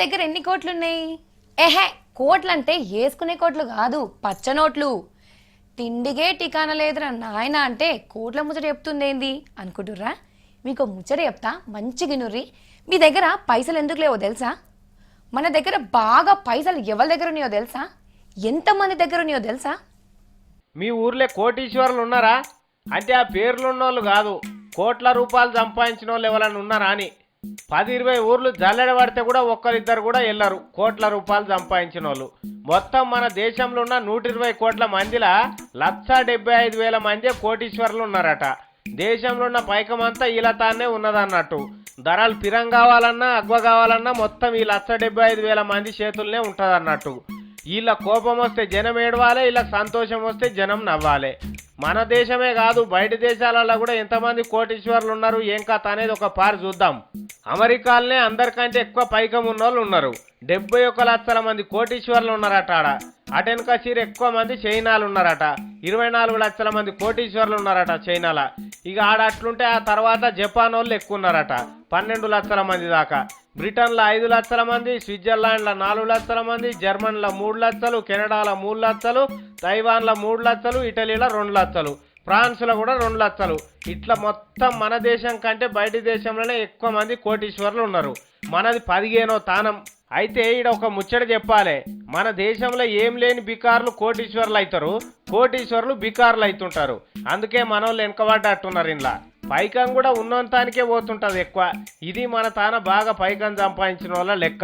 దగ్గర ఎన్ని కోట్లున్నాయి? ఏహే, కోట్లంటే వేసుకునే కోట్లు కాదు, పచ్చ నోట్లు. తిండిగే టికానా లేదురా నాయన అంటే కోట్ల ముచ్చట చెప్తుందేంది అనుకుంటుర్రా? మీకు ముచ్చట చెప్తా, మంచిగా వినుర్రి. మీ దగ్గర పైసలు ఎందుకు లేవో తెలుసా? మన దగ్గర బాగా పైసలు ఎవరి దగ్గర ఉన్నాయో తెలుసా? ఎంతమంది దగ్గర ఉన్నాయో తెలుసా? మీ ఊర్లో కోటీశ్వరులు ఉన్నారా అంటే ఆ పేర్లున్నోళ్ళు కాదు, కోట్ల రూపాయలు సంపాదించిన వాళ్ళు ఎవరైనా ఉన్నారా అని. 10-20 ఊర్లు జల్లెడ పడితే కూడా ఒక్కరిద్దరు కూడా వెళ్ళరు కోట్ల రూపాయలు సంపాదించిన వాళ్ళు. మొత్తం మన దేశంలో ఉన్న 120 కోట్ల మందిలా 1,75,000 మంది కోటీశ్వరులు ఉన్నారట. దేశంలో ఉన్న పైకమంతా ఇలా తానే ఉన్నదన్నట్టు. ధరలు పిరం కావాలన్నా అగ్వ కావాలన్నా మొత్తం ఈ 1,75,000 మంది చేతుల్నే ఉంటదన్నట్టు. వీళ్ళ కోపం వస్తే జనం ఏడవాలి, వీళ్ళకి సంతోషం వస్తే జనం నవ్వాలి. మన దేశమే కాదు బయట దేశాలలో కూడా ఎంతమంది కోటీశ్వరులు ఉన్నారు ఏం కథ అనేది ఒక పారు చూద్దాం. అమెరికాలోనే అందరికంటే ఎక్కువ పైకం ఉన్న వాళ్ళు ఉన్నారు. 71 లక్షల మంది కోటీశ్వరులు ఉన్నారట. అటెనక చీర ఎక్కువ మంది చైనాలు ఉన్నారట. 24 లక్షల మంది కోటీశ్వరులు ఉన్నారట చైనాల. ఇక ఆడ అట్లుంటే ఆ తర్వాత జపాన్ వాళ్ళు ఎక్కువ ఉన్నారట, 12 లక్షల మంది దాకా. బ్రిటన్లో 5 లక్షల మంది, స్విట్జర్లాండ్లో 4 లక్షల మంది, జర్మనీలో 3 లక్షలు, కెనడాలో 3 లక్షలు, తైవాన్లో 3 లక్షలు, ఇటలీలో 2 లక్షలు, ఫ్రాన్స్లో కూడా 2 లక్షలు. ఇట్లా మొత్తం మన దేశం కంటే బయట దేశంలోనే ఎక్కువ మంది కోటీశ్వరులు ఉన్నారు. మనది 15వ స్థానం. అయితే ఈడ ఒక ముచ్చట చెప్పాలి, మన దేశంలో ఏం లేని బికార్లు కోటీశ్వరులు అవుతారు, కోటీశ్వరులు బికార్లు అవుతుంటారు. అందుకే మన వాళ్ళు వెనకబడ్డట్టున్నారు. ఇంట్లో పైకం కూడా ఉన్నంతానికే పోతుంటది ఎక్కువ. ఇది మన తాన బాగా పైకం సంపాదించిన వాళ్ళ లెక్క.